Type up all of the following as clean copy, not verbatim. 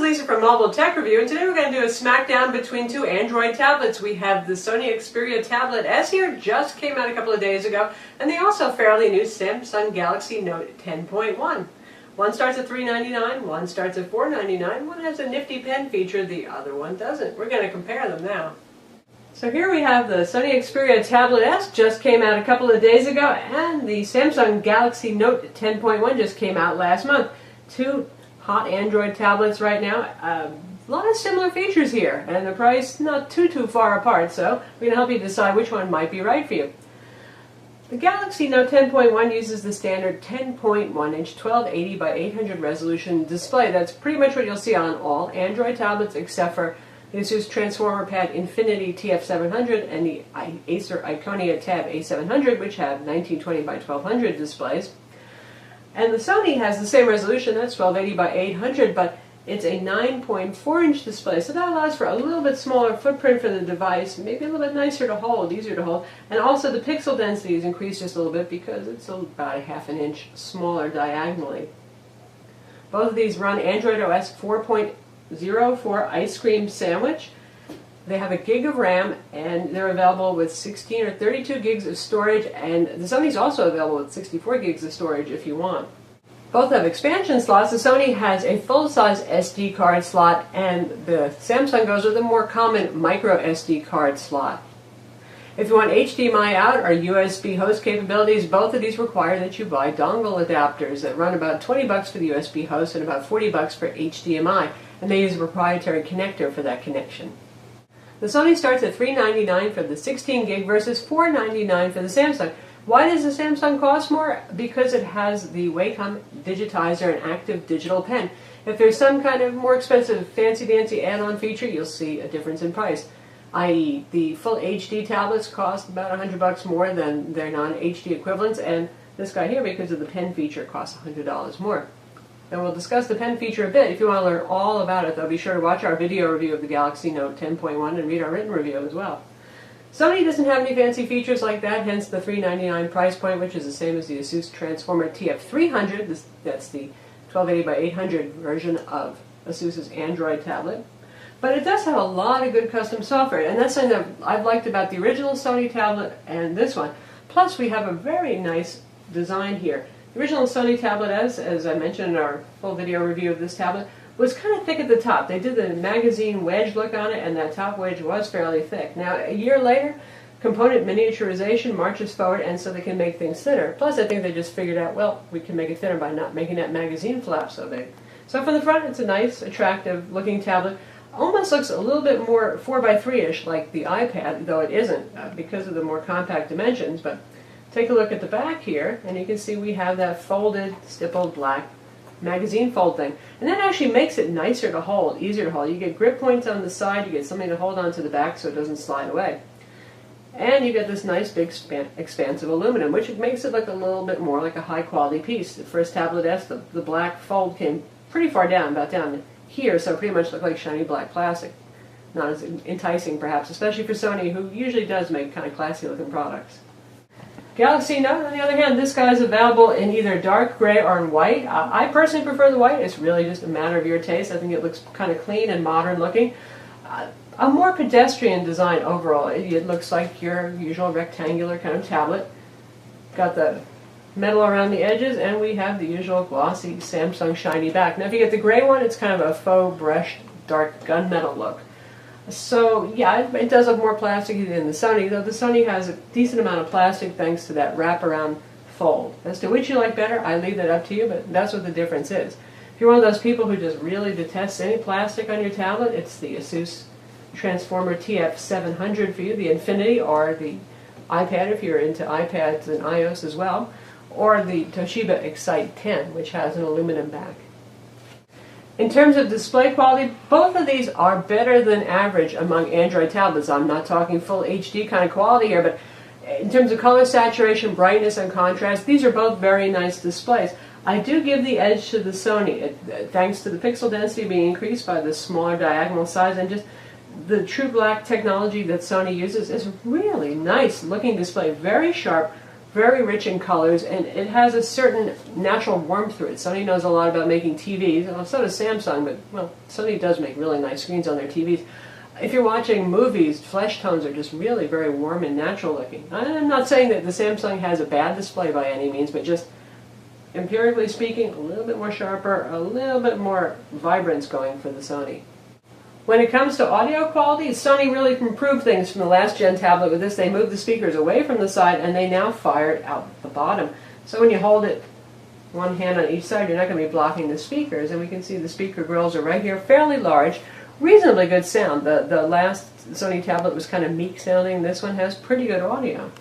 Lisa from Mobile Tech Review, and today we're going to do a smackdown between two Android tablets. We have the Sony Xperia Tablet S here, just came out a couple of days ago, and the also fairly new Samsung Galaxy Note 10.1. One starts at $399, one starts at $499, one has a nifty pen feature, the other one doesn't. We're going to compare them now. So here we have the Sony Xperia Tablet S, just came out a couple of days ago, and the Samsung Galaxy Note 10.1 just came out last month. Two hot Android tablets right now. A lot of similar features here, and the price not too far apart, so we're going to help you decide which one might be right for you. The Galaxy Note 10.1 uses the standard 10.1-inch 1280 by 800 resolution display. That's pretty much what you'll see on all Android tablets except for the Asus Transformer Pad Infinity TF700 and the Acer Iconia Tab A700, which have 1920 by 1200 displays. And the Sony has the same resolution, that's 1280 by 800, but it's a 9.4-inch display, so that allows for a little bit smaller footprint for the device, maybe a little bit nicer to hold, easier to hold, and also the pixel density is increased just a little bit because it's about a half an inch smaller diagonally. Both of these run Android OS 4.0 for Ice Cream Sandwich. They have a gig of RAM, and they're available with 16 or 32 gigs of storage, and the Sony's also available with 64 gigs of storage if you want. Both have expansion slots. The Sony has a full-size SD card slot, and the Samsung goes with a more common micro SD card slot. If you want HDMI out or USB host capabilities, both of these require that you buy dongle adapters that run about $20 for the USB host and about $40 for HDMI, and they use a proprietary connector for that connection. The Sony starts at $399 for the 16 gig versus $499 for the Samsung. Why does the Samsung cost more? Because it has the Wacom digitizer and active digital pen. If there's some kind of more expensive fancy-dancy add-on feature, you'll see a difference in price. I.e., the full HD tablets cost about $100 more than their non-HD equivalents, and this guy here, because of the pen feature, costs $100 more. And we'll discuss the pen feature a bit. If you want to learn all about it, though, be sure to watch our video review of the Galaxy Note 10.1 and read our written review as well. Sony doesn't have any fancy features like that, hence the $399 price point, which is the same as the Asus Transformer TF300. That's the 1280 by 800 version of Asus's Android tablet. But it does have a lot of good custom software, and that's something that I've liked about the original Sony tablet and this one. Plus, we have a very nice design here. The original Sony tablet, as I mentioned in our full video review of this tablet, was kind of thick at the top. They did the magazine wedge look on it, and that top wedge was fairly thick. Now, a year later, component miniaturization marches forward, and so they can make things thinner. Plus, I think they just figured out, well, we can make it thinner by not making that magazine flap so big. So from the front, it's a nice, attractive-looking tablet. Almost looks a little bit more 4x3-ish like the iPad, though it isn't, because of the more compact dimensions. But take a look at the back here, and you can see we have that folded, stippled black magazine fold thing. And that actually makes it nicer to hold, easier to hold. You get grip points on the side, you get something to hold on to the back so it doesn't slide away. And you get this nice big expansive aluminum, which makes it look a little bit more like a high-quality piece. The first tablet S, the black fold came pretty far down, about down here, so it pretty much looked like shiny black plastic. Not as enticing, perhaps, especially for Sony, who usually does make kind of classy-looking products. Galaxy Note, on the other hand, this guy is available in either dark gray or in white. I personally prefer the white. It's really just a matter of your taste. I think it looks kind of clean and modern looking. A more pedestrian design overall. It looks like your usual rectangular kind of tablet. Got the metal around the edges, and we have the usual glossy Samsung shiny back. Now, if you get the gray one, it's kind of a faux brushed dark gunmetal look. So, yeah, it does look more plasticky than the Sony, though the Sony has a decent amount of plastic thanks to that wraparound fold. As to which you like better, I leave that up to you, but that's what the difference is. If you're one of those people who just really detests any plastic on your tablet, it's the Asus Transformer TF700 for you, the Infinity, or the iPad if you're into iPads and iOS as well, or the Toshiba Excite 10, which has an aluminum back. In terms of display quality, both of these are better than average among Android tablets. I'm not talking full HD kind of quality here, but in terms of color saturation, brightness, and contrast, these are both very nice displays. I do give the edge to the Sony, thanks to the pixel density being increased by the smaller diagonal size, and just the true black technology that Sony uses is really nice looking display, very sharp, very rich in colors, and it has a certain natural warmth to it. Sony knows a lot about making TVs, well, so does Samsung, but well, Sony does make really nice screens on their TVs. If you're watching movies, flesh tones are just really very warm and natural looking. I'm not saying that the Samsung has a bad display by any means, but just empirically speaking, a little bit more sharper, a little bit more vibrance going for the Sony. When it comes to audio quality, Sony really improved things from the last gen tablet with this. They moved the speakers away from the side and they now fire it out the bottom. So when you hold it one hand on each side, you're not going to be blocking the speakers. And we can see the speaker grills are right here, fairly large, reasonably good sound. The last Sony tablet was kind of meek sounding. This one has pretty good audio.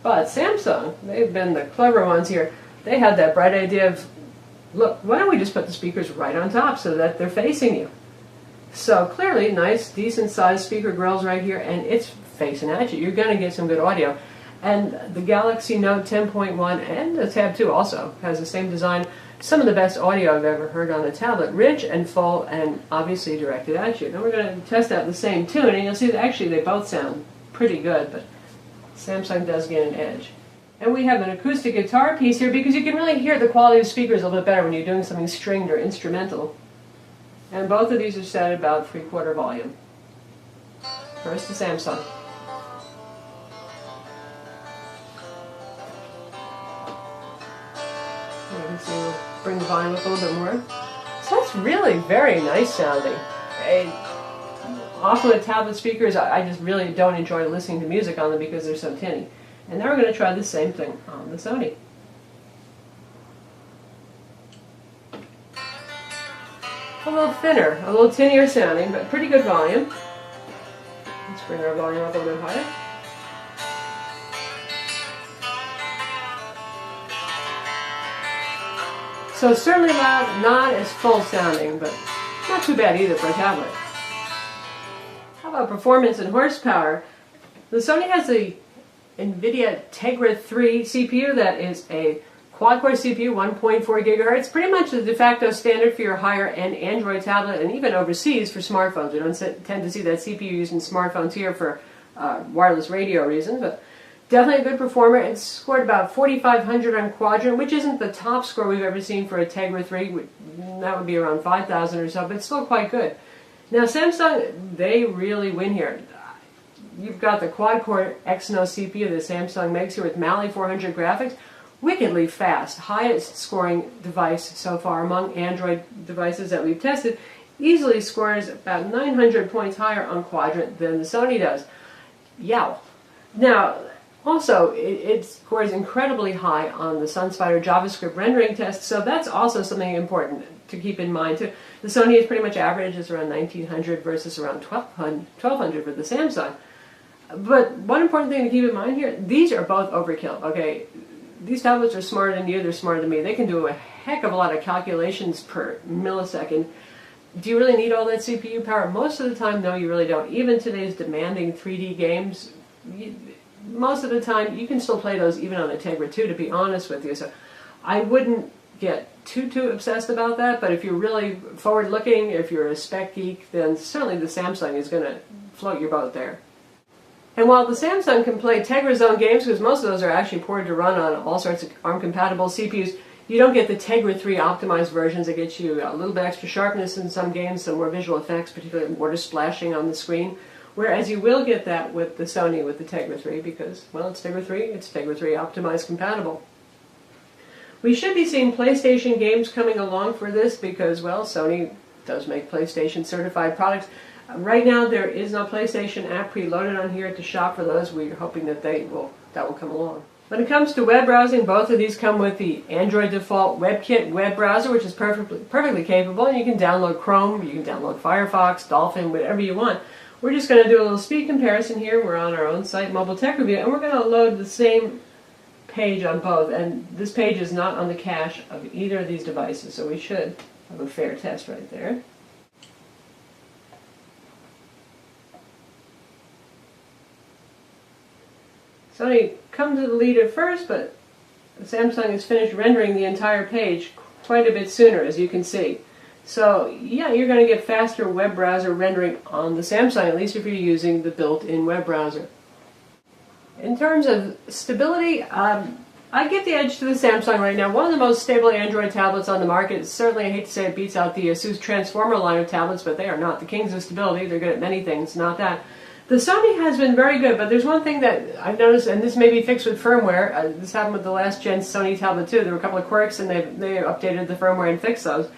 But Samsung, they've been the clever ones here. They had that bright idea of, look, why don't we just put the speakers right on top so that they're facing you? So clearly, nice, decent sized speaker grills right here, and it's facing at you. You're going to get some good audio. And the Galaxy Note 10.1 and the Tab 2 also has the same design. Some of the best audio I've ever heard on a tablet. Rich and full and obviously directed at you. Now we're going to test out the same tune, and you'll see that actually they both sound pretty good, but Samsung does get an edge. And we have an acoustic guitar piece here because you can really hear the quality of speakers a little bit better when you're doing something stringed or instrumental. And both of these are set at about 3/4 volume. First the Samsung. You can see we'll bring the volume up a little bit more. So that's really very nice sounding. Often with tablet speakers, I just really don't enjoy listening to music on them because they're so tinny. And now we're going to try the same thing on the Sony. A little thinner, a little tinnier sounding, but pretty good volume. Let's bring our volume up a little bit higher. So certainly loud, not as full sounding, but not too bad either for a tablet. How about performance and horsepower? The Sony has the NVIDIA Tegra 3 CPU that is a quad-core CPU, 1.4 gigahertz, pretty much the de facto standard for your higher-end Android tablet, and even overseas for smartphones. We don't tend to see that CPU used in smartphones here for wireless radio reasons, but definitely a good performer. It scored about 4,500 on Quadrant, which isn't the top score we've ever seen for a Tegra 3. That would be around 5,000 or so, but it's still quite good. Now Samsung, they really win here. You've got the quad-core Exynos CPU that Samsung makes here with Mali 400 graphics. Wickedly fast, highest scoring device so far among Android devices that we've tested, easily scores about 900 points higher on Quadrant than the Sony does. Yow. Now, also, it scores incredibly high on the Sunspider JavaScript rendering test, so that's also something important to keep in mind too. The Sony is pretty much average, is around 1900 versus around 1200 for the Samsung. But one important thing to keep in mind here, these are both overkill, okay? These tablets are smarter than you, they're smarter than me. They can do a heck of a lot of calculations per millisecond. Do you really need all that CPU power? Most of the time, no, you really don't. Even today's demanding 3D games, most of the time, you can still play those even on a Tegra 2, to be honest with you. So I wouldn't get too obsessed about that, but if you're really forward-looking, if you're a spec geek, then certainly the Samsung is going to float your boat there. And while the Samsung can play Tegra's own games, because most of those are actually ported to run on all sorts of ARM-compatible CPUs, you don't get the Tegra 3 optimized versions that get you a little bit extra sharpness in some games, some more visual effects, particularly water splashing on the screen. Whereas you will get that with the Sony, with the Tegra 3, because, well, it's Tegra 3 optimized compatible. We should be seeing PlayStation games coming along for this because, well, Sony does make PlayStation certified products. Right now, there is no PlayStation app preloaded on here to shop for those. We're hoping that that will come along. When it comes to web browsing, both of these come with the Android default WebKit web browser, which is perfectly capable. And you can download Chrome, you can download Firefox, Dolphin, whatever you want. We're just going to do a little speed comparison here. We're on our own site, Mobile Tech Review, and we're going to load the same page on both. And this page is not on the cache of either of these devices, so we should have a fair test right there. Sony comes to the lead at first, but Samsung has finished rendering the entire page quite a bit sooner, as you can see. So, yeah, you're going to get faster web browser rendering on the Samsung, at least if you're using the built-in web browser. In terms of stability, I give the edge to the Samsung right now. One of the most stable Android tablets on the market. Certainly, I hate to say it beats out the Asus Transformer line of tablets, but they are not the kings of stability. They're good at many things, not that. The Sony has been very good, but there's one thing that I've noticed, and this may be fixed with firmware. This happened with the last gen Sony tablet too. There were a couple of quirks, and they updated the firmware and fixed those.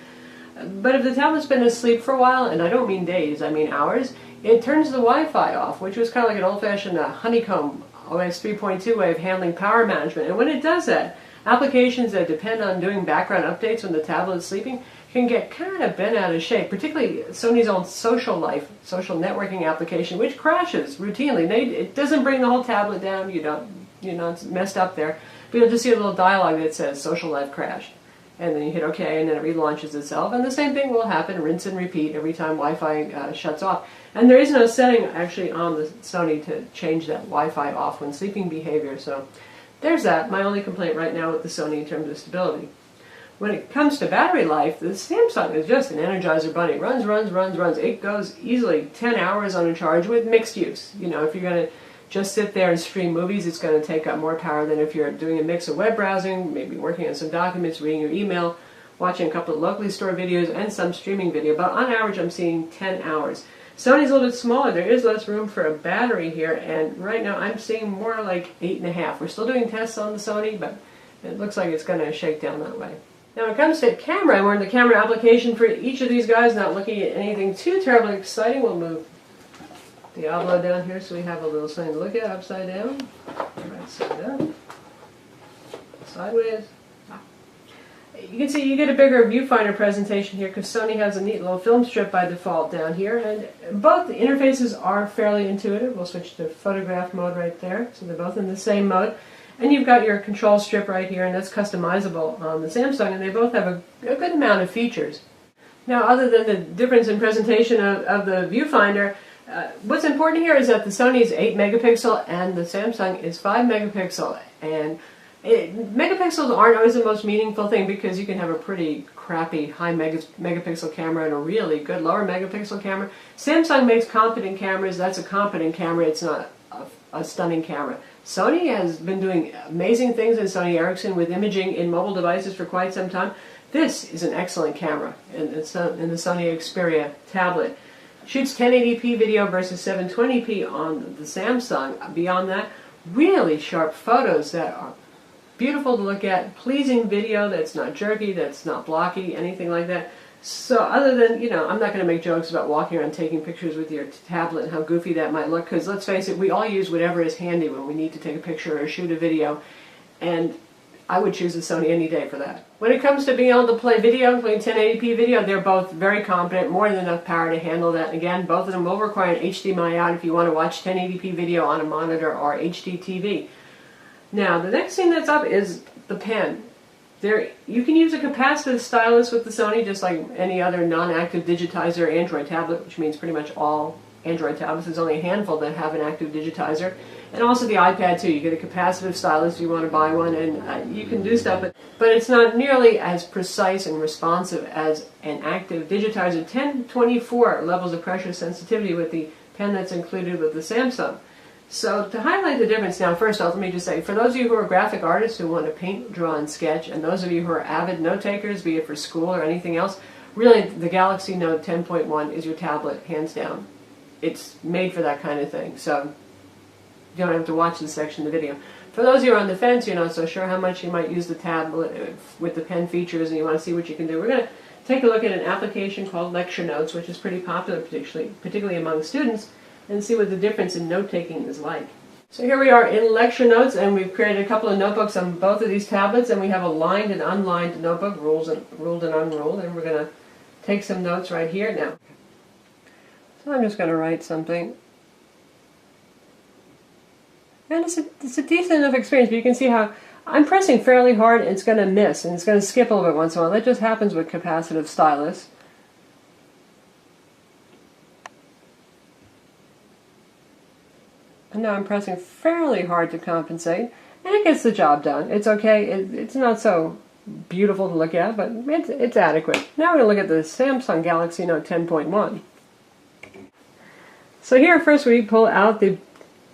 But if the tablet's been asleep for a while, and I don't mean days, I mean hours, it turns the Wi-Fi off, which was kind of like an old-fashioned honeycomb OS 3.2 way of handling power management. And when it does that, applications that depend on doing background updates when the tablet is sleeping can get kind of bent out of shape, particularly Sony's own social networking application, which crashes routinely. It doesn't bring the whole tablet down, it's messed up there, but you'll just see a little dialogue that says social life crashed. And then you hit OK, and then it relaunches itself. And the same thing will happen, rinse and repeat, every time Wi-Fi shuts off. And there is no setting actually on the Sony to change that Wi-Fi off when sleeping behavior. So there's that. My only complaint right now with the Sony in terms of stability. When it comes to battery life, the Samsung is just an Energizer bunny. Runs. It goes easily 10 hours on a charge with mixed use. If you're going to just sit there and stream movies, it's going to take up more power than if you're doing a mix of web browsing, maybe working on some documents, reading your email, watching a couple of locally stored videos, and some streaming video. But on average, I'm seeing 10 hours. Sony's a little bit smaller. There is less room for a battery here, and right now I'm seeing more like 8.5. We're still doing tests on the Sony, but it looks like it's going to shake down that way. Now when it comes to camera, I'm wearing the camera application for each of these guys, not looking at anything too terribly exciting. We'll move Diablo down here so we have a little something to look at. Upside down, right side up, sideways. You can see you get a bigger viewfinder presentation here because Sony has a neat little film strip by default down here, and both the interfaces are fairly intuitive. We'll switch to photograph mode right there, so they're both in the same mode. And you've got your control strip right here, and that's customizable on the Samsung, and they both have a good amount of features. Now, other than the difference in presentation of the viewfinder, what's important here is that the Sony is 8 megapixel and the Samsung is 5 megapixel. And megapixels aren't always the most meaningful thing because you can have a pretty crappy high megapixel camera and a really good lower megapixel camera. Samsung makes competent cameras. That's a competent camera. It's not a stunning camera. Sony has been doing amazing things in Sony Ericsson with imaging in mobile devices for quite some time. This is an excellent camera in the Sony Xperia tablet. Shoots 1080p video versus 720p on the Samsung. Beyond that, really sharp photos that are beautiful to look at, pleasing video that's not jerky, that's not blocky, anything like that. So other than, I'm not going to make jokes about walking around taking pictures with your tablet and how goofy that might look, because let's face it, we all use whatever is handy when we need to take a picture or shoot a video, and I would choose the Sony any day for that. When it comes to being able to play video, including 1080p video, they're both very competent, more than enough power to handle that. And again, both of them will require an HDMI out if you want to watch 1080p video on a monitor or HD TV. Now, the next thing that's up is the pen. You can use a capacitive stylus with the Sony, just like any other non-active digitizer Android tablet, which means pretty much all Android tablets. There's only a handful that have an active digitizer. And also the iPad too. You get a capacitive stylus if you want to buy one, and you can do stuff, but it's not nearly as precise and responsive as an active digitizer. 1024 levels of pressure sensitivity with the pen that's included with the Samsung. So to highlight the difference, now first off, let me just say, for those of you who are graphic artists who want to paint, draw, and sketch, and those of you who are avid note takers, be it for school or anything else, really the Galaxy Note 10.1 is your tablet, hands down. It's made for that kind of thing, so you don't have to watch this section of the video. For those of you who are on the fence, you're not so sure how much you might use the tablet with the pen features and you want to see what you can do, we're going to take a look at an application called Lecture Notes, which is pretty popular, particularly among students, and see what the difference in note-taking is like. So here we are in Lecture Notes, and we've created a couple of notebooks on both of these tablets, and we have a lined and unlined notebook, ruled and unruled, and we're going to take some notes right here now. So I'm just going to write something. And it's a decent enough experience, but you can see how I'm pressing fairly hard and it's going to miss, and it's going to skip a little bit once in a while. That just happens with capacitive stylus. And now I'm pressing fairly hard to compensate, and it gets the job done. It's okay. It's not so beautiful to look at, but it's adequate. Now we're going to look at the Samsung Galaxy Note 10.1. So here first we pull out the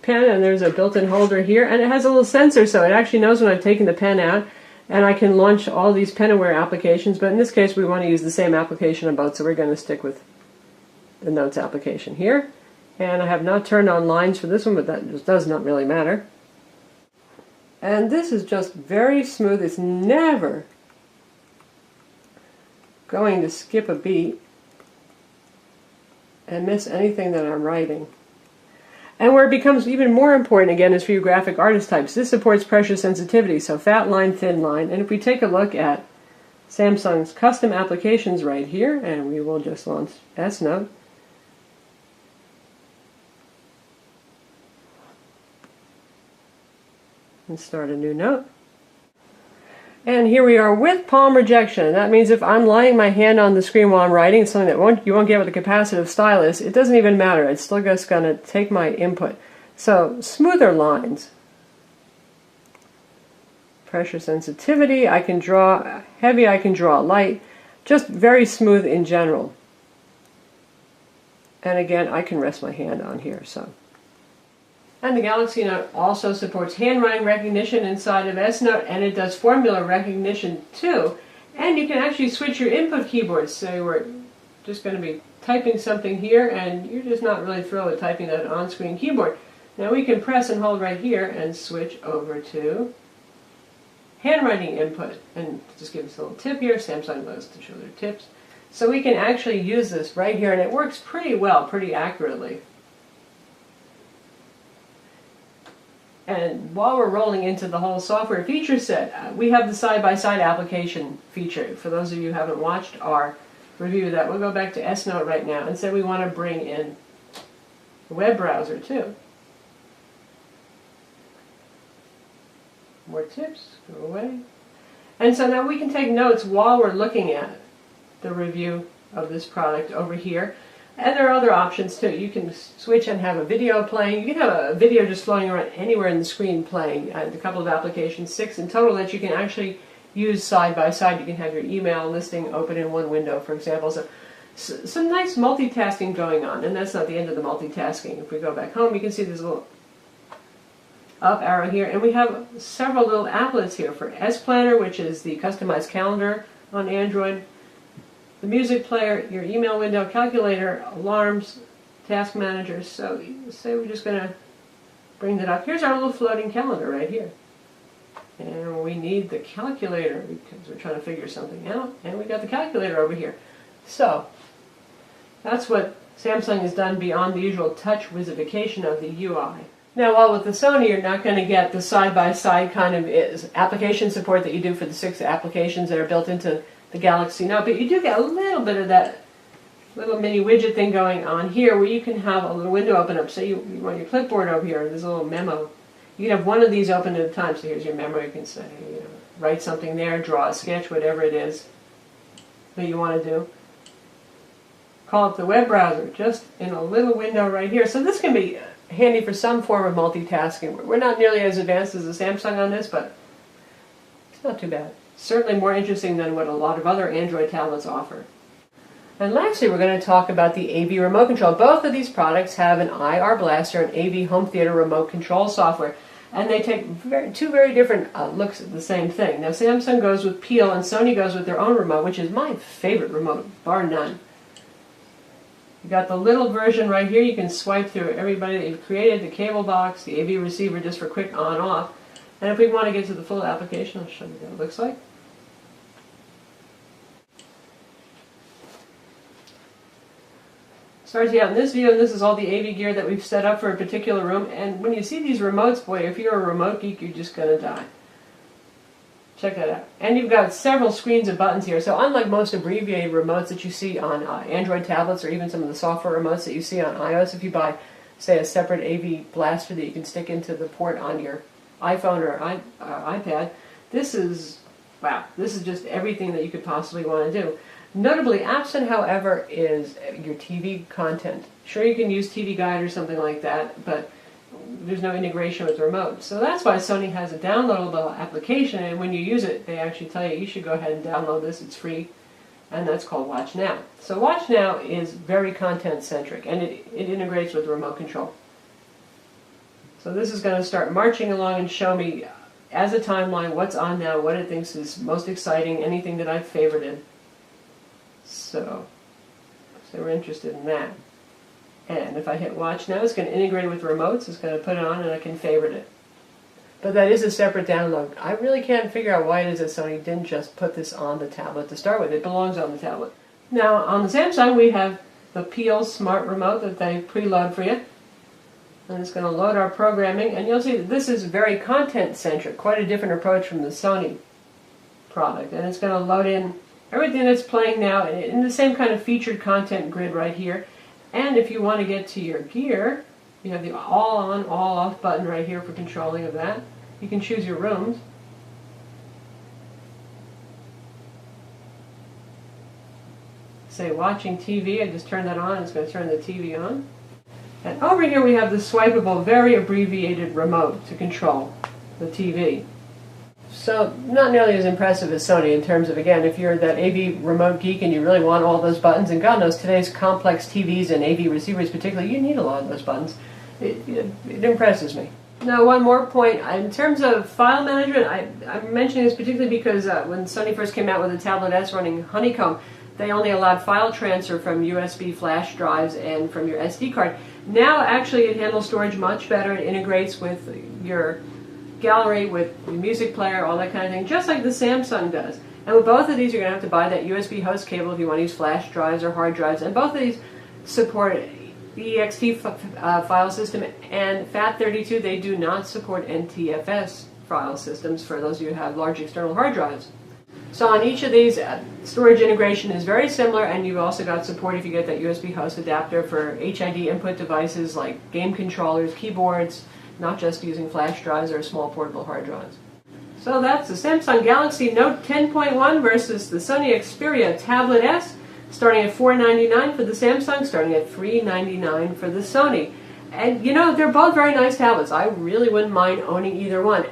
pen, and there's a built-in holder here, and it has a little sensor, so it actually knows when I've taken the pen out, and I can launch all these Penaware applications, but in this case we want to use the same application on both, so we're going to stick with the Notes application here. And I have not turned on lines for this one, but that just does not really matter. And this is just very smooth. It's never going to skip a beat and miss anything that I'm writing. And where it becomes even more important, again, is for you graphic artist types. This supports pressure sensitivity, so fat line, thin line. And if we take a look at Samsung's custom applications right here, and we will just launch S Note. And start a new note. And here we are with palm rejection. That means if I'm laying my hand on the screen while I'm writing, something that you won't get with a capacitive stylus, it doesn't even matter. It's still just going to take my input. So smoother lines. Pressure sensitivity, I can draw heavy, I can draw light. Just very smooth in general. And again, I can rest my hand on here. And the Galaxy Note also supports handwriting recognition inside of S Note, and it does formula recognition too. And you can actually switch your input keyboards. Say we're just going to be typing something here, and you're just not really thrilled with typing that on-screen keyboard. Now we can press and hold right here and switch over to handwriting input. And just give us a little tip here. Samsung loves to show their tips. So we can actually use this right here, and it works pretty well, pretty accurately. And while we're rolling into the whole software feature set, we have the side-by-side application feature. For those of you who haven't watched our review of that, we'll go back to S Note right now and say we want to bring in the web browser too. More tips, go away. And so now we can take notes while we're looking at the review of this product over here. And there are other options too. You can switch and have a video playing. You can have a video just flowing around anywhere in the screen playing. And a couple of applications, 6 in total, that you can actually use side by side. You can have your email listing open in one window, for example. So some nice multitasking going on. And that's not the end of the multitasking. If we go back home, you can see this little up arrow here. And we have several little applets here for S Planner, which is the customized calendar on Android. The music player, your email window, calculator, alarms, task managers. So say we're just going to bring that up. Here's our little floating calendar right here. And we need the calculator because we're trying to figure something out. And we got the calculator over here. So that's what Samsung has done beyond the usual touch wizzification of the UI. Now, while with the Sony, you're not going to get the side-by-side kind of application support that you do for the 6 applications that are built into the Galaxy Note, but you do get a little bit of that little mini widget thing going on here where you can have a little window open up. Say you want your clipboard over here, there's a little memo. You can have one of these open at a time. So here's your memo. You can say, write something there, draw a sketch, whatever it is that you want to do. Call up the web browser just in a little window right here. So this can be handy for some form of multitasking. We're not nearly as advanced as the Samsung on this, but it's not too bad. Certainly more interesting than what a lot of other Android tablets offer. And lastly, we're going to talk about the AV remote control. Both of these products have an IR Blaster and AV home theater remote control software. And they take two very different looks at the same thing. Now Samsung goes with Peel and Sony goes with their own remote, which is my favorite remote, bar none. You got the little version right here. You can swipe through everybody that you've created, the cable box, the AV receiver just for quick on-off. And if we want to get to the full application, I'll show you what it looks like. Starts you out in this view, and this is all the AV gear that we've set up for a particular room. And when you see these remotes, boy, if you're a remote geek, you're just going to die. Check that out. And you've got several screens of buttons here. So unlike most abbreviated remotes that you see on Android tablets or even some of the software remotes that you see on iOS, if you buy, say, a separate AV blaster that you can stick into the port on your iPhone or iPad, this is, wow, this is just everything that you could possibly want to do. Notably absent, however, is your TV content. Sure, you can use TV Guide or something like that, but there's no integration with the remote. So that's why Sony has a downloadable application, and when you use it, they actually tell you should go ahead and download this. It's free, and that's called Watch Now. So Watch Now is very content-centric, and it integrates with remote control. So this is going to start marching along and show me as a timeline what's on now, what it thinks is most exciting, anything that I've favorited. So we're interested in that. And if I hit watch now, it's going to integrate it with remotes. It's going to put it on and I can favorite it. But that is a separate download. I really can't figure out why it is that Sony didn't just put this on the tablet to start with. It belongs on the tablet. Now on the Samsung we have the Peel Smart Remote that they preload for you. And it's going to load our programming, and you'll see that this is very content-centric, quite a different approach from the Sony product. And it's going to load in everything that's playing now in the same kind of featured content grid right here. And if you want to get to your gear, you have the all on, all off button right here for controlling of that. You can choose your rooms. Say watching TV, I just turn that on, it's going to turn the TV on. And over here we have the swipeable, very abbreviated remote to control the TV. So not nearly as impressive as Sony in terms of, again, if you're that AV remote geek and you really want all those buttons, and God knows today's complex TVs and AV receivers particularly, you need a lot of those buttons. It impresses me. Now one more point, in terms of file management, I'm mentioning this particularly because when Sony first came out with the Tablet S running Honeycomb, they only allowed file transfer from USB flash drives and from your SD card. Now actually it handles storage much better. It integrates with your gallery, with your music player, all that kind of thing, just like the Samsung does. And with both of these you're going to have to buy that USB host cable if you want to use flash drives or hard drives. And both of these support the ext file system, and FAT32. They do not support NTFS file systems for those of you who have large external hard drives. So on each of these, storage integration is very similar, and you've also got support if you get that USB host adapter for HID input devices like game controllers, keyboards, not just using flash drives or small portable hard drives. So that's the Samsung Galaxy Note 10.1 versus the Sony Xperia Tablet S, starting at $499 for the Samsung, starting at $399 for the Sony. And you know, they're both very nice tablets. I really wouldn't mind owning either one.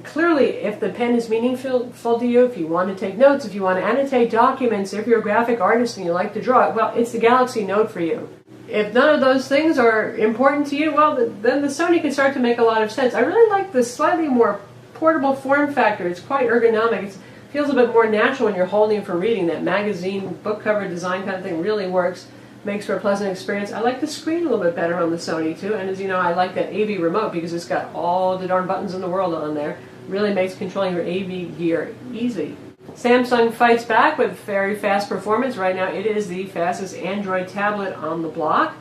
Clearly, if the pen is meaningful to you, if you want to take notes, if you want to annotate documents, if you're a graphic artist and you like to draw, well, it's the Galaxy Note for you. If none of those things are important to you, well, then the Sony can start to make a lot of sense. I really like the slightly more portable form factor. It's quite ergonomic. It feels a bit more natural when you're holding it for reading. That magazine, book cover design kind of thing really works. Makes for a pleasant experience. I like the screen a little bit better on the Sony too, and as you know, I like that AV remote because it's got all the darn buttons in the world on there. Really makes controlling your AV gear easy. Samsung fights back with very fast performance. Right now it is the fastest Android tablet on the block,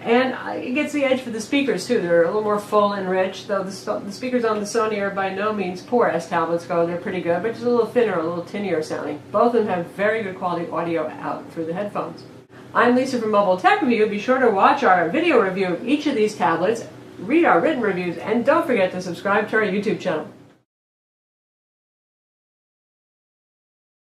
and it gets the edge for the speakers too. They're a little more full and rich, though the speakers on the Sony are by no means poor as tablets go. They're pretty good, but just a little thinner, a little tinnier sounding. Both of them have very good quality audio out through the headphones. I'm Lisa from Mobile Tech Review. Be sure to watch our video review of each of these tablets, read our written reviews, and don't forget to subscribe to our YouTube channel.